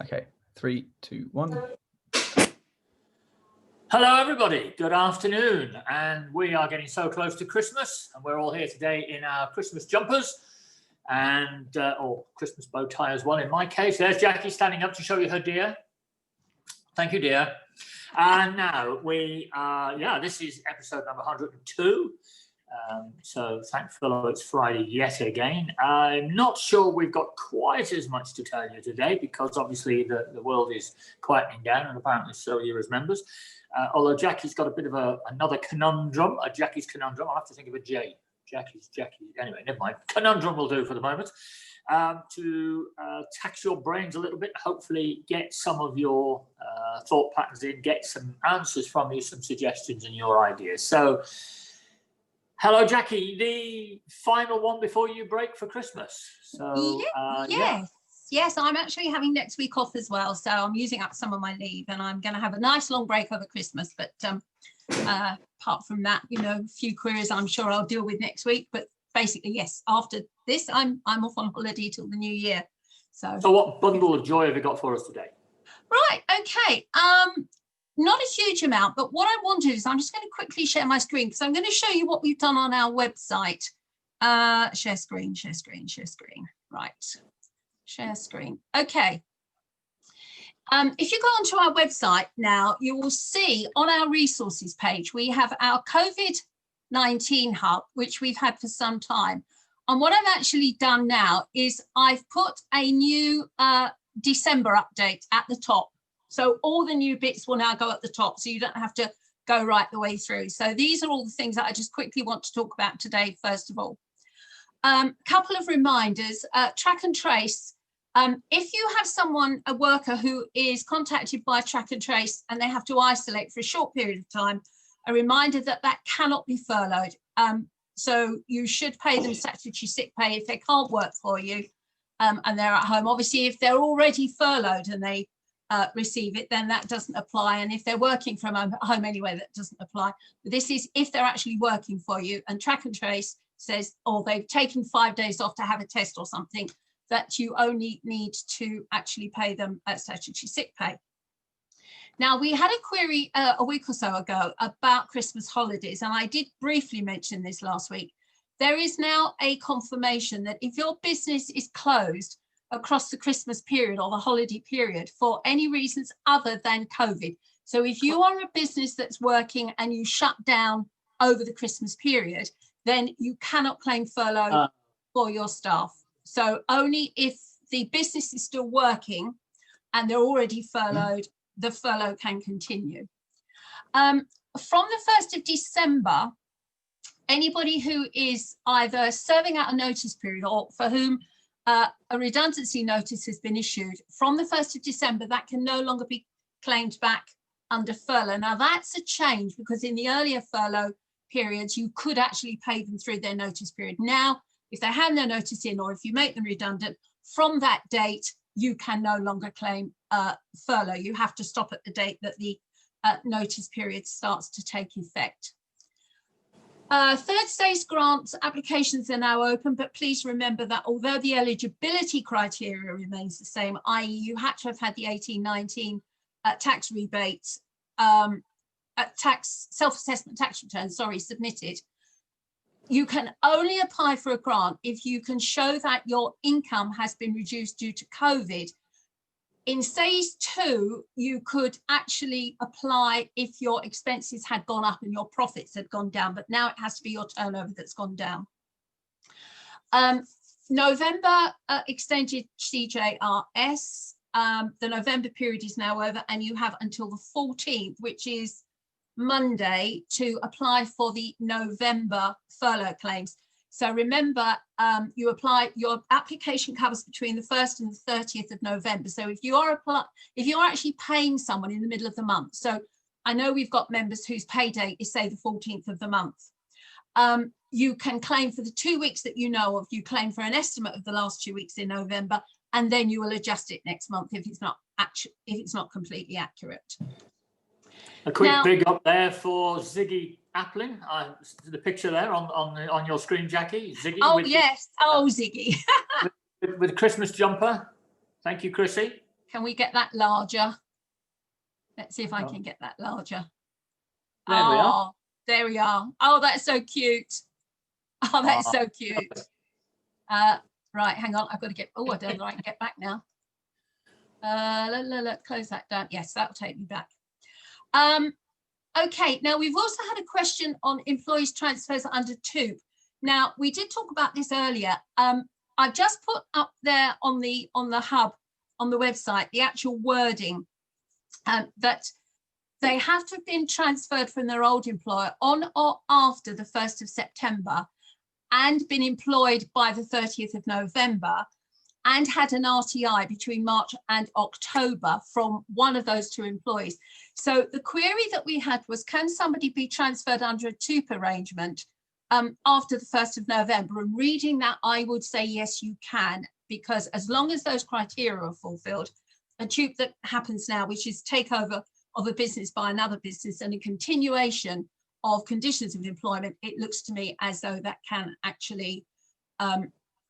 Okay, 3, 2, 1. Hello everybody, good afternoon, and we are getting so close to Christmas, and we're all here today in our Christmas jumpers and or Christmas bow tie as well in my case. There's Jackie standing up to show you her deer. Thank you, dear. And now we this is episode number 102. So Thank Furlough, it's Friday yet again. I'm not sure we've got quite as much to tell you today because obviously the world is quietening down, and apparently so you as members. Although Jackie's got a bit of another conundrum, Jackie's conundrum. I'll have to think of a J. Jackie. Anyway, never mind. Conundrum will do for the moment. To tax your brains a little bit, hopefully get some of your thought patterns in, get some answers from you, some suggestions and your ideas. So, hello, Jackie, the final one before you break for Christmas. So, Yes, I'm actually having next week off as well. So I'm using up some of my leave and I'm going to have a nice long break over Christmas. But apart from that, you know, a few queries I'm sure I'll deal with next week. But basically, yes, after this, I'm off on holiday till the new year. So what bundle of joy have you got for us today? Right, okay. Not a huge amount, but what I wanted is I'm just going to quickly share my screen because I'm going to show you what we've done on our website. Share screen. Right. Share screen. Okay. If you go onto our website now, you will see on our resources page, we have our COVID-19 hub, which we've had for some time. And what I've actually done now is I've put a new December update at the top. So all the new bits will now go at the top, so you don't have to go right the way through. So these are all the things that I just quickly want to talk about today, first of all. Couple of reminders, track and trace. If you have a worker who is contacted by track and trace and they have to isolate for a short period of time, a reminder that that cannot be furloughed. So you should pay them statutory sick pay if they can't work for you and they're at home. Obviously, if they're already furloughed and they receive it, then that doesn't apply. And if they're working from home anyway, that doesn't apply. But this is if they're actually working for you, and track and trace says, or they've taken 5 days off to have a test or something, that you only need to actually pay them statutory sick pay. Now, we had a query a week or so ago about Christmas holidays, and I did briefly mention this last week. There is now a confirmation that if your business is closed across the Christmas period or the holiday period for any reasons other than COVID, so if you are a business that's working and you shut down over the Christmas period, then you cannot claim furlough for your staff. So only if the business is still working and they're already furloughed, the furlough can continue. From the 1st of December, anybody who is either serving out a notice period or for whom a redundancy notice has been issued, from the 1st of December, that can no longer be claimed back under furlough. Now, that's a change because in the earlier furlough periods, you could actually pay them through their notice period. Now, if they hand their notice in or if you make them redundant, from that date, you can no longer claim furlough. You have to stop at the date that the notice period starts to take effect. Third stage grant applications are now open, but please remember that although the eligibility criteria remains the same, i.e. you had to have had the 18-19 tax rebates, self-assessment tax return, submitted, you can only apply for a grant if you can show that your income has been reduced due to COVID. In phase 2, you could actually apply if your expenses had gone up and your profits had gone down, but now it has to be your turnover that's gone down. November extended CJRS. The November period is now over and you have until the 14th, which is Monday, to apply for the November furlough claims. So remember, your application covers between the 1st and the 30th of November. So if you are actually paying someone in the middle of the month, so I know we've got members whose pay date is say the 14th of the month, you can claim for the 2 weeks that you know of. You claim for an estimate of the last 2 weeks in November, and then you will adjust it next month if it's not completely accurate. A quick Now- big up there for Ziggy Appling. The picture there on your screen, Jackie. Ziggy. Oh, with yes. Oh, Ziggy. with Christmas jumper. Thank you, Chrissy. Can we get that larger? Let's see if I can get that larger. There we are. There we are. Oh, that's so cute. Oh, that's so cute. Right, hang on. I've got to get, oh, I don't know. I can get back now. Close that down. Yes, that'll take me back. Okay, now we've also had a question on employees transfers under TOOP. Now, we did talk about this earlier. I've just put up there on the hub, on the website, the actual wording that they have to have been transferred from their old employer on or after the 1st of September and been employed by the 30th of November and had an RTI between March and October from one of those two employees. So the query that we had was, can somebody be transferred under a TOOP arrangement after the 1st of November? And reading that, I would say, yes, you can, because as long as those criteria are fulfilled, a TOOP that happens now, which is takeover of a business by another business and a continuation of conditions of employment, it looks to me as though that can actually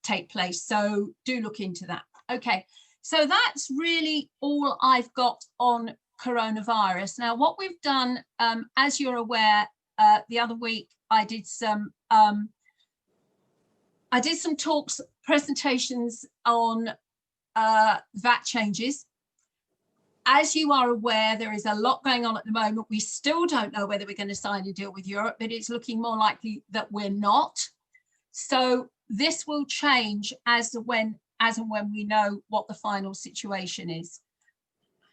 take place. So do look into that. Okay, so that's really all I've got on coronavirus. Now, what we've done, as you're aware, the other week I did some talks, presentations on VAT changes. As you are aware, there is a lot going on at the moment. We still don't know whether we're going to sign a deal with Europe, but it's looking more likely that we're not. So this will change as and when we know what the final situation is.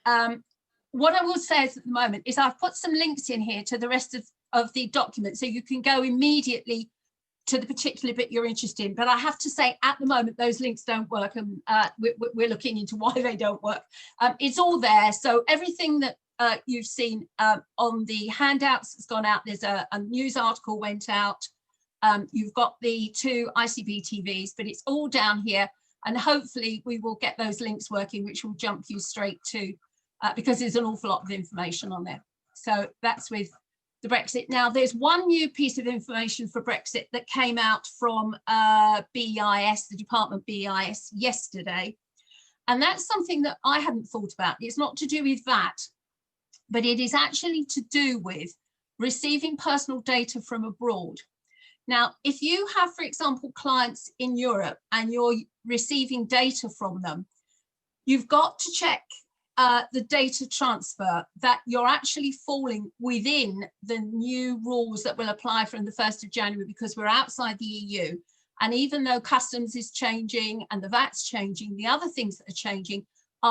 What I will say is at the moment is I've put some links in here to the rest of the document, so you can go immediately to the particular bit you're interested in. But I have to say, at the moment, those links don't work, and we're looking into why they don't work. It's all there. So everything that you've seen on the handouts has gone out. There's a news article went out. You've got the 2 ICB TVs, but it's all down here. And hopefully we will get those links working, which will jump you straight to, because there's an awful lot of information on there. So that's with the Brexit. Now, there's one new piece of information for Brexit that came out from BEIS, the Department BEIS, yesterday. And that's something that I hadn't thought about. It's not to do with that, but it is actually to do with receiving personal data from abroad. Now, if you have, for example, clients in Europe and you're receiving data from them, you've got to check the data transfer, that you're actually falling within the new rules that will apply from the 1st of January, because we're outside the EU. And even though customs is changing and the VAT's changing, the other things that are changing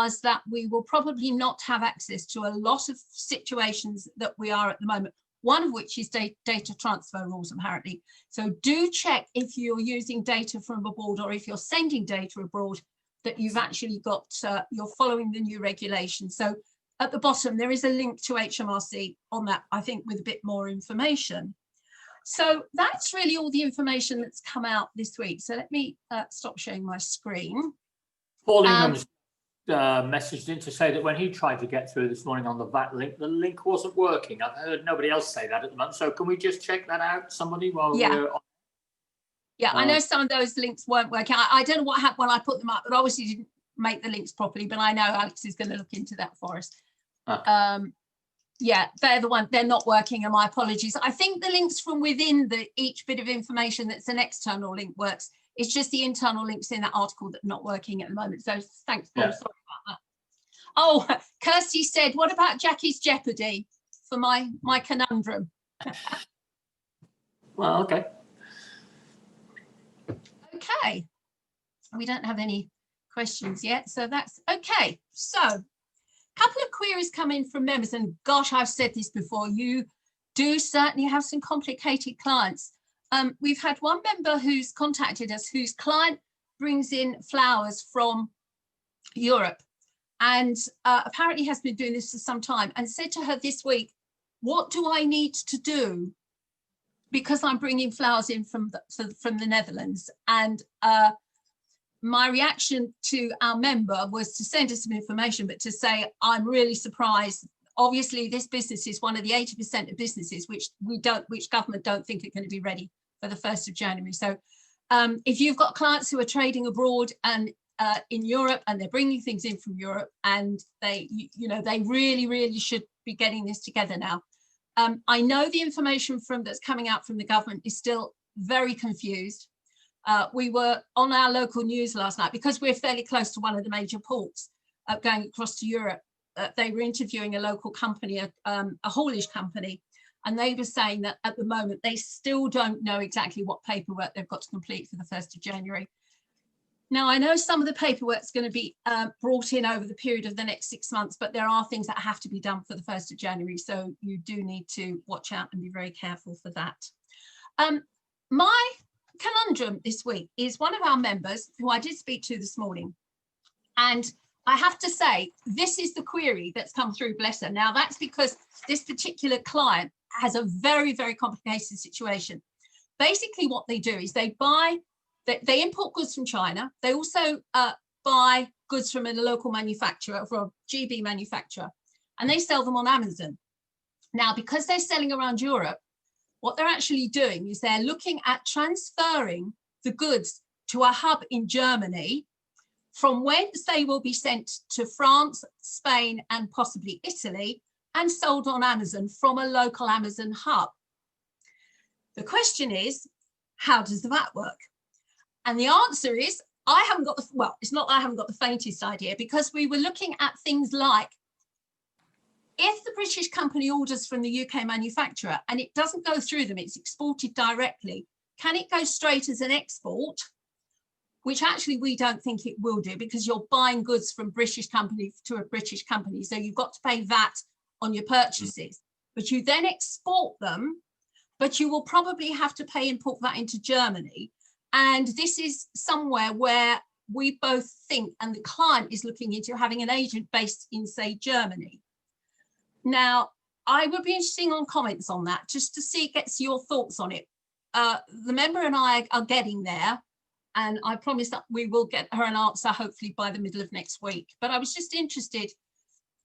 is that we will probably not have access to a lot of situations that we are at the moment, one of which is data transfer rules, apparently. So do check if you're using data from abroad, or if you're sending data abroad, that you've actually got, you're following the new regulations. So at the bottom, there is a link to HMRC on that, I think, with a bit more information. So that's really all the information that's come out this week. So let me stop sharing my screen. Paul Ingham's messaged in to say that when he tried to get through this morning on the VAT link, the link wasn't working. I've heard nobody else say that at the moment. So can we just check that out, somebody, while we're on? Yeah, I know some of those links weren't working. I don't know what happened when I put them up, but obviously didn't make the links properly. But I know Alex is going to look into that for us. Yeah, they're the one. They're not working, and my apologies. I think the links from within each bit of information that's an external link works. It's just the internal links in that article that are not working at the moment. So thanks, Paul. Yeah. Sorry about that. Oh, Kirsty said, what about Jackie's Jeopardy for my conundrum? Well, okay. Okay, we don't have any questions yet, so that's okay. So a couple of queries come in from members, and gosh, I've said this before, you do certainly have some complicated clients. We've had one member who's contacted us whose client brings in flowers from Europe, and apparently has been doing this for some time, and said to her this week, what do I need to do, because I'm bringing flowers in from the Netherlands? And my reaction to our member was to send us some information, but to say, I'm really surprised. obviously this business is one of the 80% of businesses which government don't think are going to be ready for the 1st of January. So if you've got clients who are trading abroad and in Europe, and they're bringing things in from Europe, and they really should be getting this together now. I know the information that's coming out from the government is still very confused. We were on our local news last night because we're fairly close to one of the major ports going across to Europe. They were interviewing a local company, a haulage company, and they were saying that at the moment they still don't know exactly what paperwork they've got to complete for the 1st of January. Now, I know some of the paperwork is going to be brought in over the period of the next 6 months, but there are things that have to be done for the 1st of January. So you do need to watch out and be very careful for that. My conundrum this week is one of our members who I did speak to this morning. And I have to say, this is the query that's come through, bless her. Now, that's because this particular client has a very complicated situation. Basically, what they do is they import goods from China. They also buy goods from a local manufacturer, from a GB manufacturer, and they sell them on Amazon. Now, because they're selling around Europe, what they're actually doing is they're looking at transferring the goods to a hub in Germany, from whence they will be sent to France, Spain, and possibly Italy, and sold on Amazon from a local Amazon hub. The question is, how does that work? And the answer is, I haven't got it's not that I haven't got the faintest idea, because we were looking at things like, if the British company orders from the UK manufacturer and it doesn't go through them, it's exported directly, can it go straight as an export? Which actually we don't think it will do, because you're buying goods from British company to a British company. So you've got to pay VAT on your purchases, but you then export them, but you will probably have to pay import VAT into Germany. And this is somewhere where we both think, and the client is looking into having an agent based in, say, Germany. Now, I would be interested on comments on that, just to see, gets your thoughts on it. The member and I are getting there, and I promise that we will get her an answer hopefully by the middle of next week. But I was just interested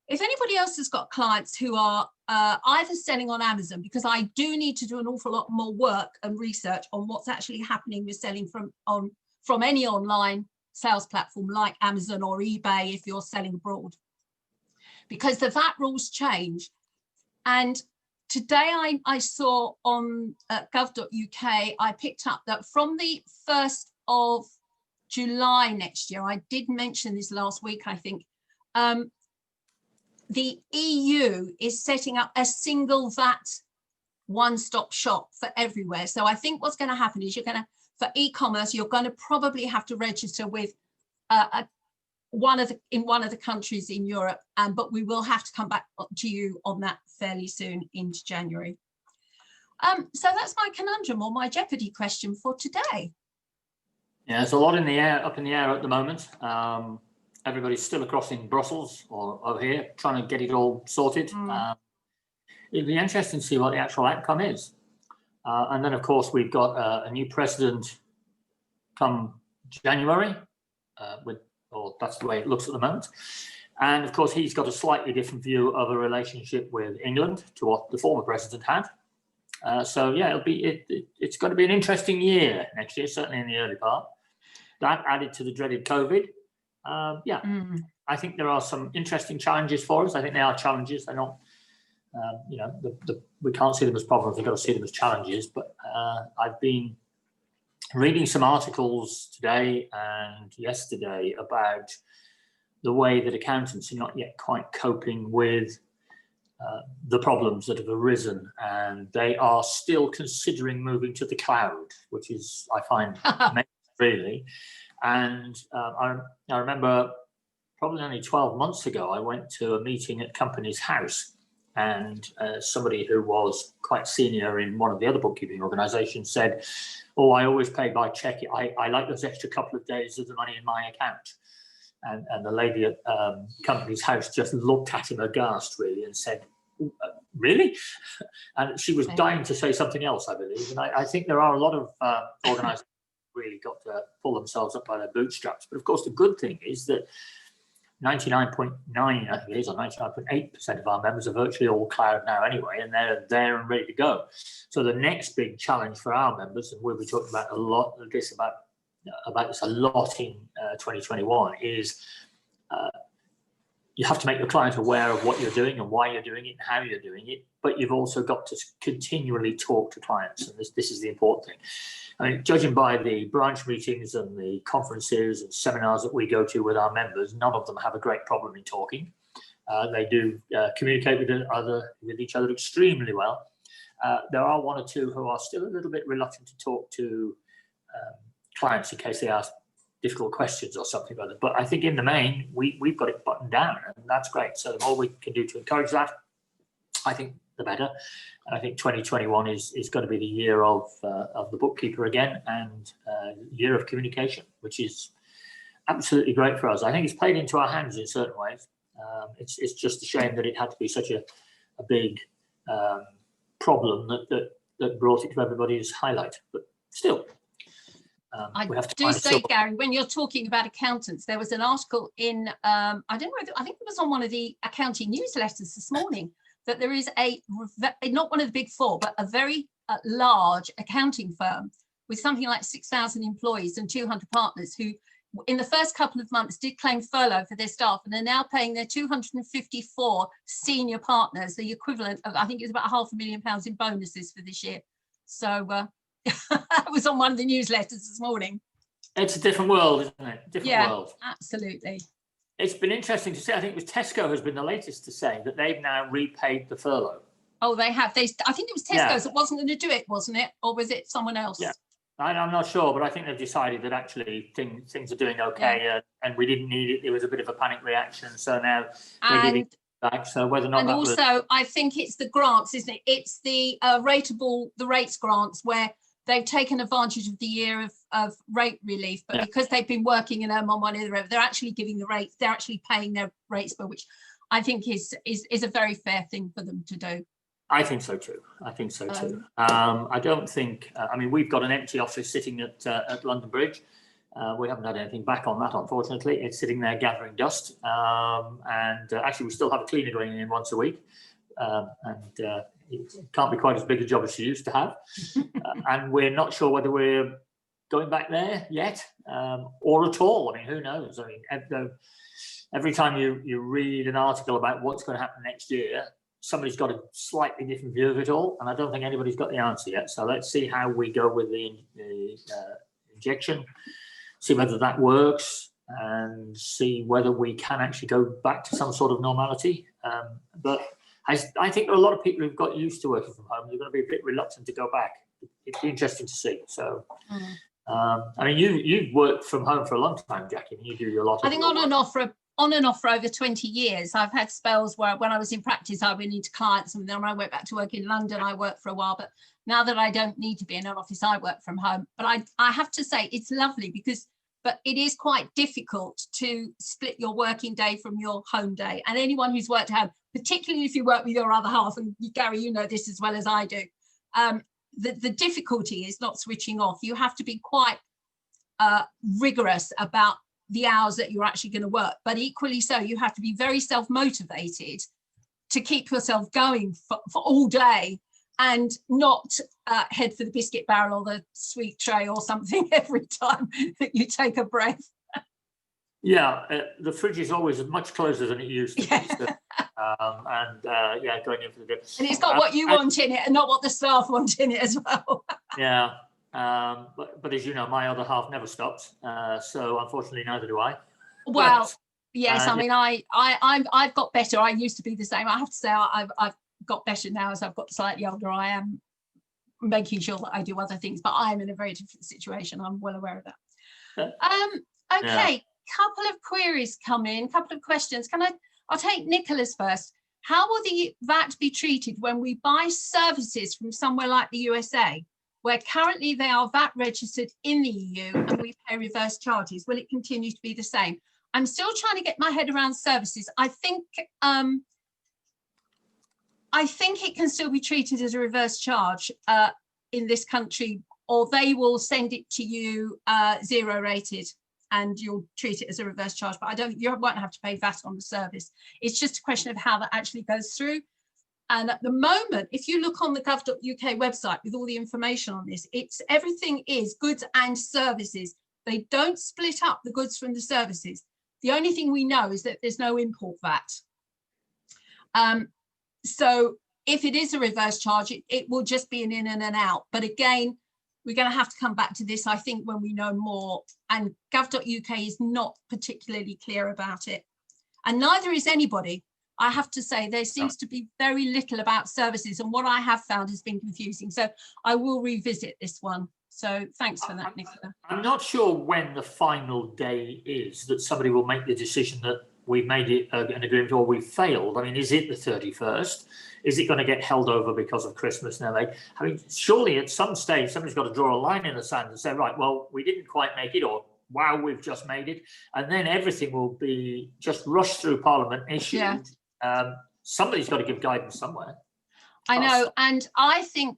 if anybody else has got clients who are either selling on Amazon, because I do need to do an awful lot more work and research on what's actually happening with selling from any online sales platform like Amazon or eBay if you're selling abroad, because the VAT rules change. And today I saw on gov.uk, I picked up that from the 1st of July next year, I did mention this last week, I think, the EU is setting up a single VAT one-stop shop for everywhere. So I think what's going to happen is for e-commerce, you're going to probably have to register with one of the countries in Europe, but we will have to come back to you on that fairly soon into January. So that's my conundrum, or my Jeopardy question for today. Yeah, there's a lot in the air, up in the air at the moment. Everybody's still across in Brussels or over here trying to get it all sorted. It'll be interesting to see what the actual outcome is. And then, of course, we've got a new president come January, or that's the way it looks at the moment. And, of course, he's got a slightly different view of a relationship with England to what the former president had. So, yeah, it's going to be an interesting year next year, certainly in the early part. That added to the dreaded COVID. I think there are some interesting challenges for us. I think they are challenges. They're not, we can't see them as problems. We've got to see them as challenges. But I've been reading some articles today and yesterday about the way that accountants are not yet quite coping with the problems that have arisen, and they are still considering moving to the cloud, which is, I find, amazing, really. And I remember probably only 12 months ago, I went to a meeting at Companies House, and somebody who was quite senior in one of the other bookkeeping organisations said, "Oh, I always pay by cheque. I like those extra couple of days of the money in my account." And the lady at Companies House just looked at him aghast, really, and said, "Really?" And she was dying to say something else, I believe. And I think there are a lot of organisations really got to pull themselves up by their bootstraps. But of course, the good thing is that 99.9, I think it is, or 99.8% of our members are virtually all cloud now anyway, and they're there and ready to go. So the next big challenge for our members, and we'll be talking about this a lot in 2021, is you have to make your client aware of what you're doing and why you're doing it and how you're doing it, but you've also got to continually talk to clients, and this is the important thing. I mean, judging by the branch meetings and the conferences and seminars that we go to with our members, none of them have a great problem in talking. They do communicate with each other extremely well. There are one or two who are still a little bit reluctant to talk to clients in case they ask difficult questions or something like that. But I think in the main, we've got it buttoned down, and that's great. So the more we can do to encourage that, I think the better. And I think 2021 is going to be the year of the bookkeeper again, and year of communication, which is absolutely great for us. I think it's played into our hands in certain ways. It's just a shame that it had to be such a big problem that brought it to everybody's highlight. But still, I do say, Gary, when you're talking about accountants, there was an article in, I don't know, I think it was on one of the accounting newsletters this morning, that there is not one of the big four, but a very large accounting firm with something like 6,000 employees and 200 partners who, in the first couple of months, did claim furlough for their staff, and are now paying their 254 senior partners the equivalent of, I think it was about £500,000 in bonuses for this year. So that was on one of the newsletters this morning. It's a different world, isn't it? Different world. Absolutely. It's been interesting to see. I think it was Tesco has been the latest to say that they've now repaid the furlough. Oh, they have. I think it was Tesco's that wasn't going to do it, wasn't it? Or was it someone else? Yeah, I'm not sure, but I think they've decided that actually things are doing okay, and we didn't need it. There was a bit of a panic reaction, so now they're giving it back. So whether or not, and also I think it's the grants, isn't it? It's the rates grants where they've taken advantage of the year of rate relief, but because they've been working in on one or the other, they're actually giving the rates. They're actually paying their rates bill, which I think is a very fair thing for them to do. I think so too. I don't think. I mean, we've got an empty office sitting at London Bridge. We haven't had anything back on that, unfortunately. It's sitting there gathering dust, and actually, we still have a cleaner going in once a week, and it can't be quite as big a job as she used to have. And we're not sure whether we're going back there yet, or at all. I mean, who knows? I mean, every time you read an article about what's going to happen next year, somebody's got a slightly different view of it all, and I don't think anybody's got the answer yet. So let's see how we go with the injection, see whether that works, and see whether we can actually go back to some sort of normality. But I think there are a lot of people who've got used to working from home. They're going to be a bit reluctant to go back. It'd be interesting to see. So, I mean, you've worked from home for a long time, Jackie. And you do a lot. I think on and off for over 20 years. I've had spells where when I was in practice, I went into clients, and then when I went back to work in London, I worked for a while. But now that I don't need to be in an office, I work from home. But I have to say it's lovely but it is quite difficult to split your working day from your home day. And anyone who's worked at home, particularly if you work with your other half, and Gary, you know this as well as I do, the difficulty is not switching off. You have to be quite rigorous about the hours that you're actually going to work, but equally so, you have to be very self-motivated to keep yourself going for all day, and not head for the biscuit barrel or the sweet tray or something every time that you take a breath. Yeah, the fridge is always much closer than it used to be. So, going in for the day. And it's got what you want in it and not what the staff want in it as well. Yeah, but as you know, my other half never stops. So unfortunately, neither do I. Well, but, yes, I mean, I've got better. I used to be the same. I have to say, I've got better now as I've got slightly older. I am making sure that I do other things, but I'm in a very different situation. I'm well aware of that. Okay, couple of queries come in, couple of questions. I'll take Nicholas first. How will the VAT be treated when we buy services from somewhere like the USA, where currently they are VAT registered in the EU and we pay reverse charges? Will it continue to be the same? I'm still trying to get my head around services. I think it can still be treated as a reverse charge in this country, or they will send it to you zero rated. and you'll treat it as a reverse charge. But you won't have to pay VAT on the service. It's just a question of how that actually goes through. And at the moment, if you look on the gov.uk website with all the information on this, everything is goods and services. They don't split up the goods from the services. The only thing we know is that there's no import VAT. So if it is a reverse charge, it will just be an in and an out. But again, we're going to have to come back to this, I think, when we know more. And gov.uk is not particularly clear about it. And neither is anybody. I have to say, there seems to be very little about services. And what I have found has been confusing. So I will revisit this one. So thanks for that, Nicola. I'm not sure when the final day is that somebody will make the decision that we've made it an agreement or we've failed. I mean, is it the 31st? Is it going to get held over because of Christmas now? I mean, surely at some stage, somebody's got to draw a line in the sand and say, right, well, we didn't quite make it, or wow, we've just made it. And then everything will be just rushed through Parliament, issued. Yeah. Somebody's got to give guidance somewhere. I know. And I think,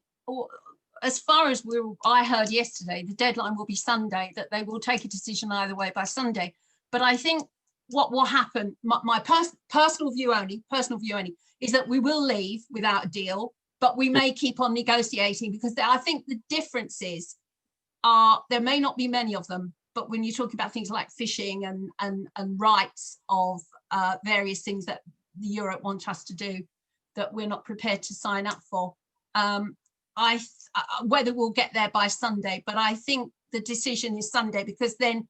as far as I heard yesterday, the deadline will be Sunday, that they will take a decision either way by Sunday. But I think what will happen, my personal view only, is that we will leave without a deal, but we may keep on negotiating, because I think the differences are, there may not be many of them, but when you talk about things like fishing and rights of various things that the Europe want us to do that we're not prepared to sign up for, whether we'll get there by Sunday, but I think the decision is Sunday, because then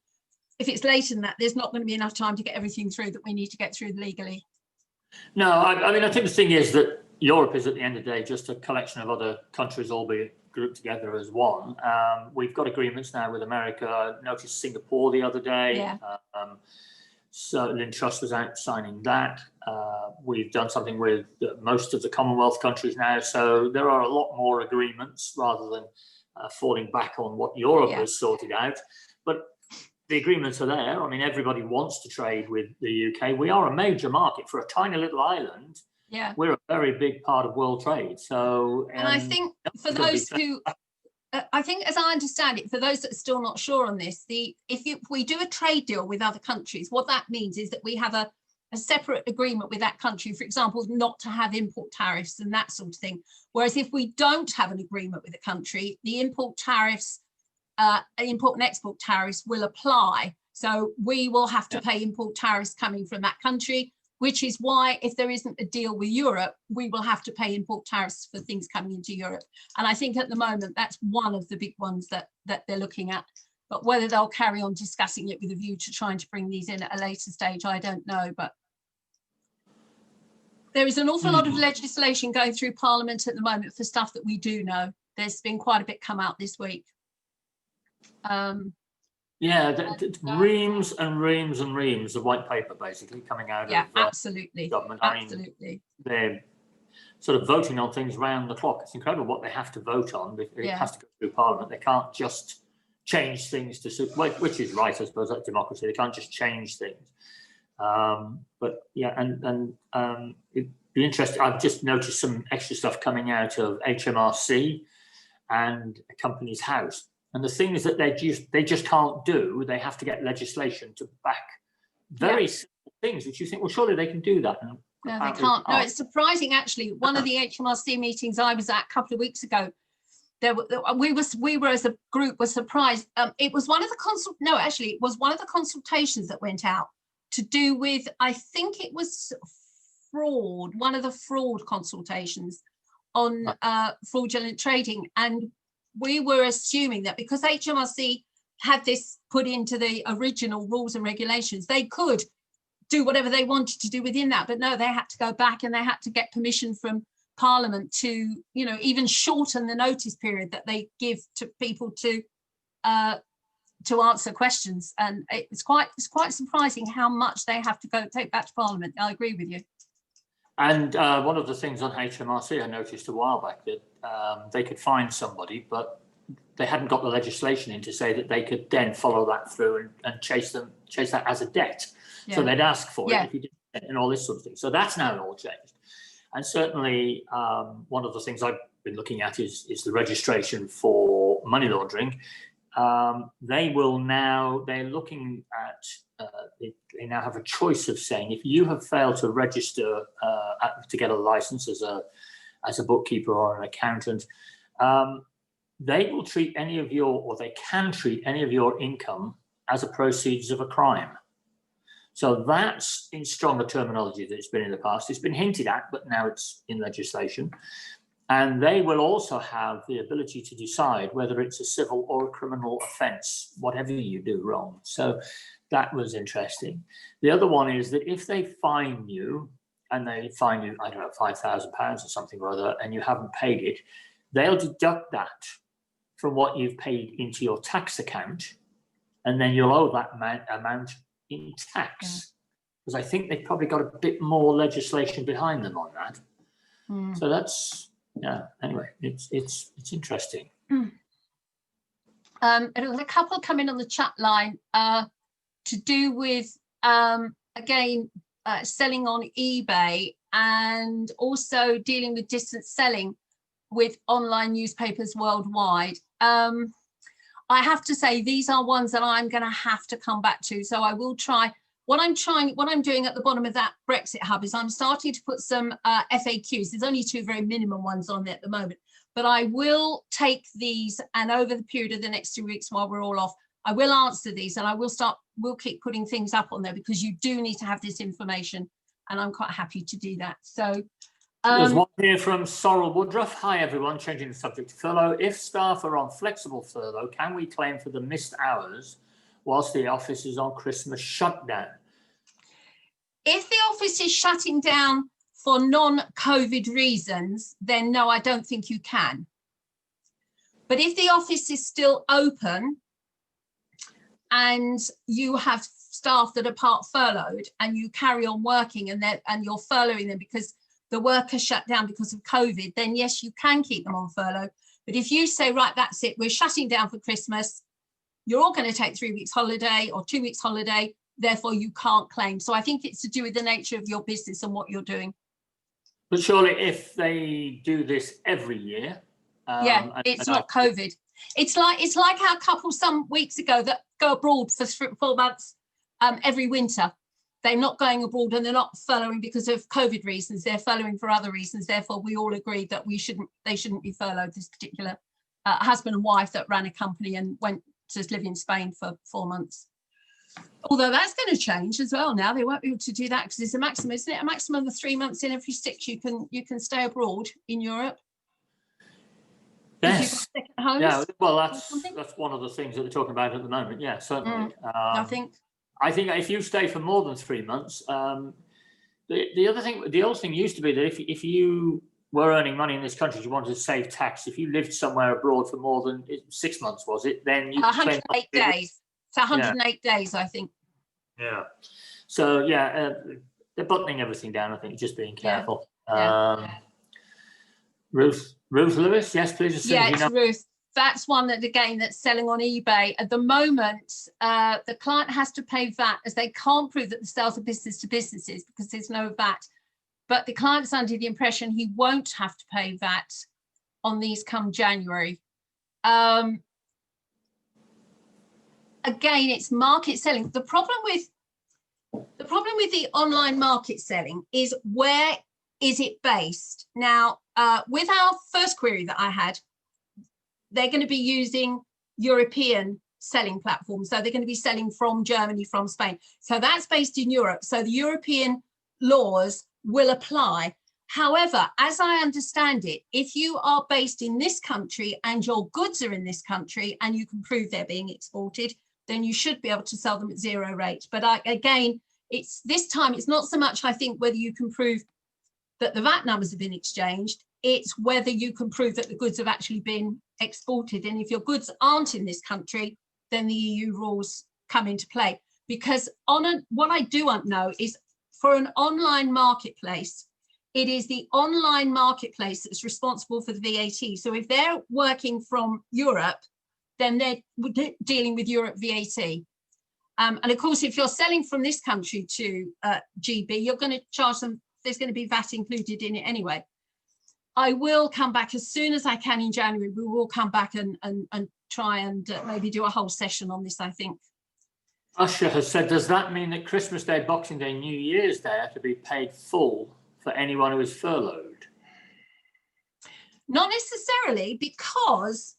if it's later than that, there's not going to be enough time to get everything through that we need to get through legally. No, I mean, I think the thing is that Europe is, at the end of the day, just a collection of other countries all be grouped together as one. We've got agreements now with America. I noticed Singapore the other day. Yeah. So Lynn Truss was out signing that. We've done something with most of the Commonwealth countries now. So there are a lot more agreements rather than falling back on what Europe has sorted out. But the agreements are there. I mean, everybody wants to trade with the UK. We are a major market for a tiny little island. Yeah, we're a very big part of world trade. So, and I think for those who, I think, as I understand it, for those that are still not sure on this, if we do a trade deal with other countries, what that means is that we have a separate agreement with that country, for example, not to have import tariffs and that sort of thing. Whereas if we don't have an agreement with a country, the import tariffs, import and export tariffs will apply. So we will have to pay import tariffs coming from that country, which is why if there isn't a deal with Europe, we will have to pay import tariffs for things coming into Europe. And I think at the moment, that's one of the big ones that they're looking at. But whether they'll carry on discussing it with a view to trying to bring these in at a later stage, I don't know. But there is an awful lot of legislation going through Parliament at the moment for stuff that we do know. There's been quite a bit come out this week. Reams and reams and reams of white paper basically coming out of absolutely government. Absolutely. I mean, they're sort of voting on things round the clock. It's incredible what they have to vote on. It has to go through Parliament. They can't just change things to suit, which is right, I suppose, that's democracy. They can't just change things. But yeah, and it'd be interesting. I've just noticed some extra stuff coming out of HMRC and a Companies House. And the things that they just can't do, they have to get legislation to back very simple things, which you think, well, surely they can do that. And no, they can't. No, it's surprising, actually. One of the HMRC meetings I was at a couple of weeks ago, we were as a group were surprised. It was one of the consultations that went out to do with, I think it was fraud, one of the fraud consultations on fraudulent trading. And we were assuming that because HMRC had this put into the original rules and regulations, they could do whatever they wanted to do within that. But no, they had to go back and they had to get permission from Parliament to, even shorten the notice period that they give to people to answer questions. And it's quite surprising how much they have to go take back to Parliament. I agree with you. And one of the things on HMRC I noticed a while back that they could find somebody, but they hadn't got the legislation in to say that they could then follow that through and chase that as a debt. Yeah. So they'd ask for it if you didn't, and all this sort of thing. So that's now all changed. And certainly one of the things I've been looking at is the registration for money laundering. they will now, they're looking at, they now have a choice of saying, if you have failed to register to get a license as a bookkeeper or an accountant, they will treat any of your, or they can treat any of your income as a proceeds of a crime. So that's in stronger terminology than it's been in the past. It's been hinted at, but now it's in legislation. And they will also have the ability to decide whether it's a civil or a criminal offence, whatever you do wrong. So that was interesting. The other one is that if they fine you, and they fine you, I don't know, £5,000 or something or other, and you haven't paid it, they'll deduct that from what you've paid into your tax account, and then you'll owe that amount in tax. Because I think they've probably got a bit more legislation behind them on that. So that's, yeah, anyway, it's interesting. And there was a couple coming on the chat line to do with, again, selling on eBay and also dealing with distance selling with online newspapers worldwide. I have to say, these are ones that I'm going to have to come back to. So I will try. What I'm doing at the bottom of that Brexit hub is I'm starting to put some FAQs. There's only 2 very minimum ones on there at the moment, but I will take these, and over the period of the next 2 weeks while we're all off, I will answer these, and we'll keep putting things up on there, because you do need to have this information, and I'm quite happy to do that. So there's one here from Sorrel Woodruff. Hi everyone, changing the subject to furlough. If staff are on flexible furlough, can we claim for the missed hours whilst the office is on Christmas shutdown? If the office is shutting down for non-COVID reasons, then no, I don't think you can. But if the office is still open and you have staff that are part furloughed and you carry on working and you're furloughing them because the work has shut down because of COVID, then yes, you can keep them on furlough. But if you say, right, that's it, we're shutting down for Christmas, you're all going to take 3 weeks holiday or 2 weeks holiday, therefore you can't claim. So I think it's to do with the nature of your business and what you're doing. But surely if they do this every year, it's not COVID. It's like our couple some weeks ago that go abroad for 4 months every winter. They're not going abroad and they're not furloughing because of COVID reasons. They're furloughing for other reasons. Therefore, we all agreed that they shouldn't be furloughed. This particular husband and wife that ran a company and went to live in Spain for 4 months. Although that's going to change as well now. They won't be able to do that because it's a maximum, isn't it? A maximum of 3 months in every 6 you can stay abroad in Europe. Yes. Yeah. Well, that's one of the things that we're talking about at the moment. Yeah, certainly. I think if you stay for more than 3 months, the old thing used to be that if you were earning money in this country, you wanted to save tax. If you lived somewhere abroad for more than 6 months, was it? Then you 108 days. It's 108 days, I think. Yeah. So yeah, they're buttoning everything down. I think just being careful. Ruth Lewis, yes, please. It's Ruth. That's one that, again, that's selling on eBay. At the moment, the client has to pay VAT as they can't prove that the sales are business to businesses because there's no VAT. But the client's under the impression he won't have to pay VAT on these come January. Again, it's market selling. The problem with the online market selling is, where is it based? Now, with our first query that I had, they're going to be using European selling platforms. So they're going to be selling from Germany, from Spain. So that's based in Europe. So the European laws will apply. However, as I understand it, if you are based in this country and your goods are in this country and you can prove they're being exported, then you should be able to sell them at 0 rate. But again, this time it's not so much, I think, whether you can prove that the VAT numbers have been exchanged, it's whether you can prove that the goods have actually been exported. And if your goods aren't in this country, then the EU rules come into play. Because what I do know is, for an online marketplace, it is the online marketplace that's responsible for the VAT. So if they're working from Europe, then they're dealing with Europe VAT. And of course, if you're selling from this country to GB, you're going to charge them, there's going to be VAT included in it anyway. I will come back as soon as I can in January. We will come back and try and maybe do a whole session on this, I think. Usher has said, does that mean that Christmas Day, Boxing Day, New Year's Day have to be paid full for anyone who is furloughed? Not necessarily, because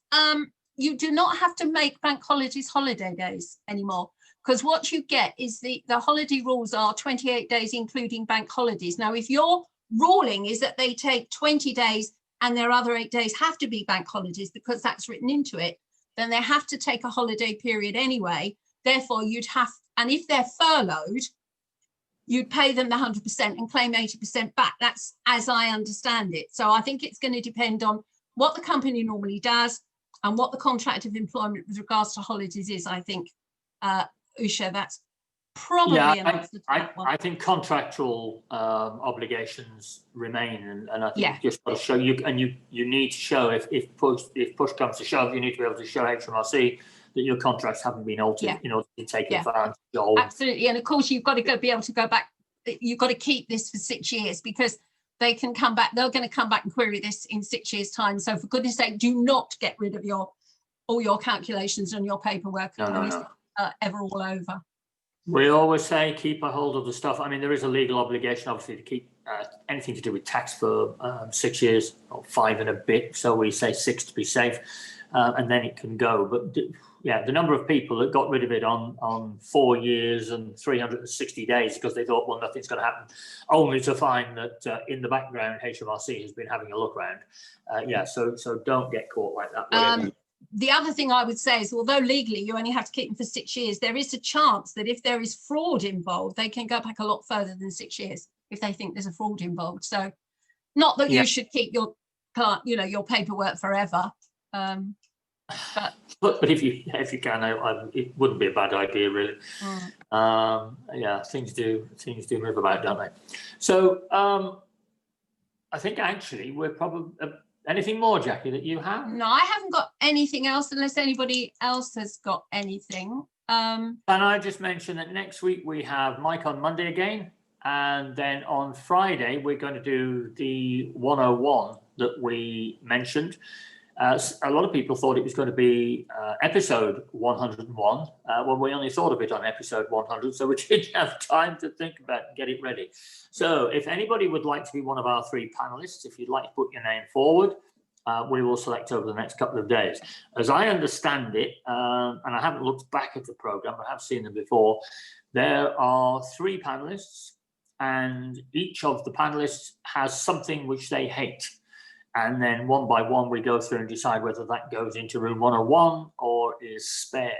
you do not have to make bank holidays holiday days anymore. Because what you get is the holiday rules are 28 days, including bank holidays. Now, if your ruling is that they take 20 days and their other 8 days have to be bank holidays because that's written into it, then they have to take a holiday period anyway. Therefore, you'd have, and if they're furloughed, you'd pay them the 100% and claim 80% back. That's as I understand it. So I think it's going to depend on what the company normally does and what the contract of employment with regards to holidays is, I think. Usha, that's probably an answer to that one. I think contractual obligations remain, and I think Yeah. you just got to show you, and you need to show if push comes to shove, you need to be able to show HMRC that your contracts haven't been altered, Yeah. in order to take Yeah. advantage of. Absolutely, and of course you've got to be able to go back. You've got to keep this for 6 years because they can come back. They're going to come back and query this in 6 years' time. So for goodness' sake, do not get rid of all your calculations and your paperwork. No. Ever all over. We always say keep a hold of the stuff. I mean, there is a legal obligation, obviously, to keep anything to do with tax for 6 years or 5 and a bit. So we say 6 to be safe, and then it can go. But yeah, the number of people that got rid of it on 4 years and 360 days because they thought, well, nothing's going to happen, only to find that in the background, HMRC has been having a look around. So don't get caught like that. The other thing I would say is, although legally you only have to keep them for 6 years, there is a chance that if there is fraud involved, they can go back a lot further than 6 years if they think there's a fraud involved. So not that you should keep your paperwork forever. But if you can, it wouldn't be a bad idea, really. Things do move about, don't they? So I think actually we're probably anything more, Jackie, that you have? No, I haven't got anything else unless anybody else has got anything. And I just mentioned that next week we have Mike on Monday again, and then on Friday we're going to do the 101 that we mentioned. A lot of people thought it was going to be episode 101. Well, we only thought of it on episode 100, so we didn't have time to think about and get it ready. So if anybody would like to be one of our 3 panelists, if you'd like to put your name forward, we will select over the next couple of days. As I understand it, and I haven't looked back at the program, but I have seen them before, there are 3 panelists, and each of the panelists has something which they hate. And then one by one, we go through and decide whether that goes into room 101 or is spared.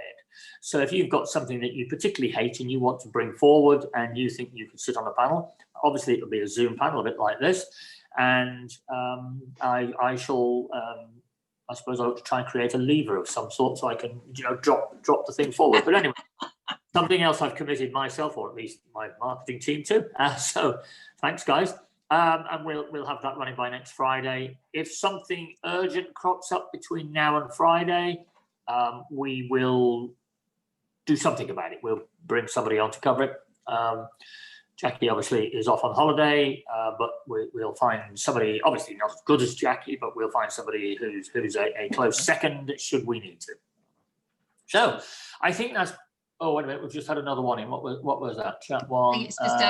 So if you've got something that you particularly hate and you want to bring forward and you think you could sit on a panel, obviously it'll be a Zoom panel a bit like this. And I shall, I suppose I'll try and create a lever of some sort so I can, drop the thing forward. But anyway, something else I've committed myself, or at least my marketing team to. So thanks, guys. And we'll have that running by next Friday. If something urgent crops up between now and Friday, we will do something about it. We'll bring somebody on to cover it. Jackie obviously is off on holiday, but we'll find somebody, obviously not as good as Jackie, but we'll find somebody who's a close second should we need to. So I think that's. Oh, wait a minute, we've just had another one in. What was that? Chat one. I think it's just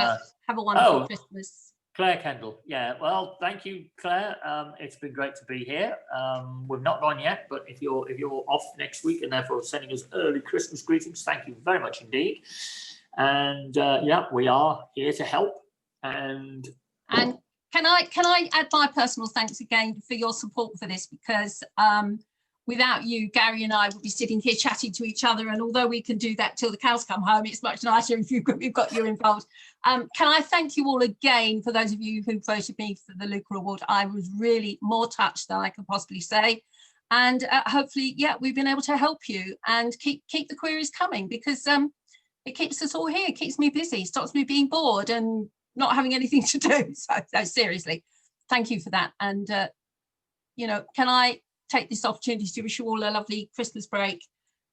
have a wonderful Christmas. Claire Kendall. Yeah, well, thank you, Claire. It's been great to be here. We've not gone yet, but if you're off next week and therefore sending us early Christmas greetings, thank you very much indeed. And we are here to help. And can I add my personal thanks again for your support for this, because without you, Gary and I would be sitting here chatting to each other. And although we can do that till the cows come home, it's much nicer if we've got you involved. Can I thank you all again for those of you who voted me for the Luca Award? I was really more touched than I could possibly say. And hopefully, we've been able to help you and keep the queries coming, because it keeps us all here, it keeps me busy, stops me being bored and not having anything to do. So seriously, thank you for that. And, can I take this opportunity to wish you all a lovely Christmas break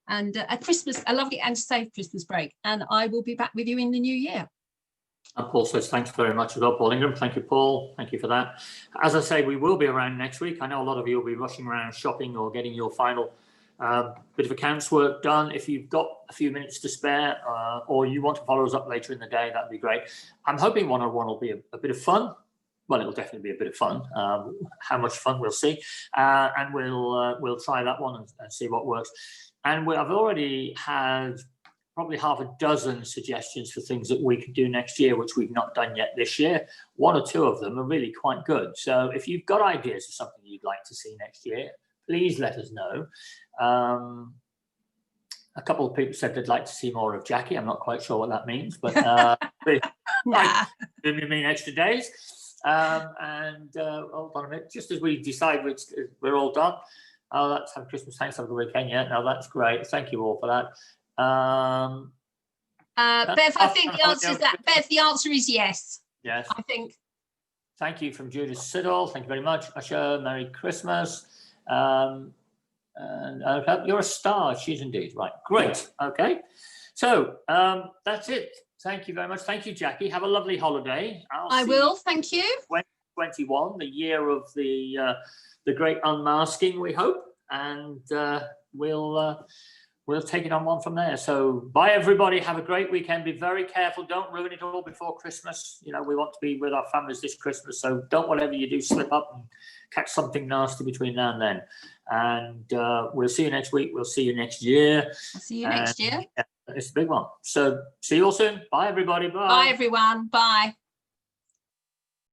and a lovely and safe Christmas break. And I will be back with you in the new year. And Paul says thanks very much as well, Paul Ingram. Thank you, Paul. Thank you for that. As I say, we will be around next week. I know a lot of you will be rushing around shopping or getting your final Bit of accounts work done. If you've got a few minutes to spare, or you want to follow us up later in the day, that'd be great. I'm hoping one-on-one will be a bit of fun. Well, it'll definitely be a bit of fun. How much fun, we'll see. And we'll try that one and see what works. And I've already had probably half a dozen suggestions for things that we could do next year, which we've not done yet this year. One or two of them are really quite good. So if you've got ideas of something you'd like to see next year, please let us know. A couple of people said they'd like to see more of Jacquie. I'm not quite sure what that means, but you mean extra days. Hold on a minute, just as we decide we're all done. Oh, let's have Christmas. Thanks over the weekend. Yeah, no, that's great. Thank you all for that. Bev, I think the answer is that. Bev, the answer is yes. Yes. I think. Thank you from Judith Siddle. Thank you very much. Usher, Merry Christmas. And you're a star. She's indeed. Right. Great. Okay. So that's it. Thank you very much. Thank you, Jacquie. Have a lovely holiday. I will. Thank you. 2021, the year of the great unmasking, we hope, and we'll take it on one from there. So bye, everybody. Have a great weekend. Be very careful. Don't ruin it all before Christmas. You know, we want to be with our families this Christmas, so don't, whatever you do, slip up and catch something nasty between now and then. And we'll see you next week. We'll see you next year. I'll see you next year. It's a big one. So see you all soon. Bye, everybody. Bye. Bye, everyone. Bye.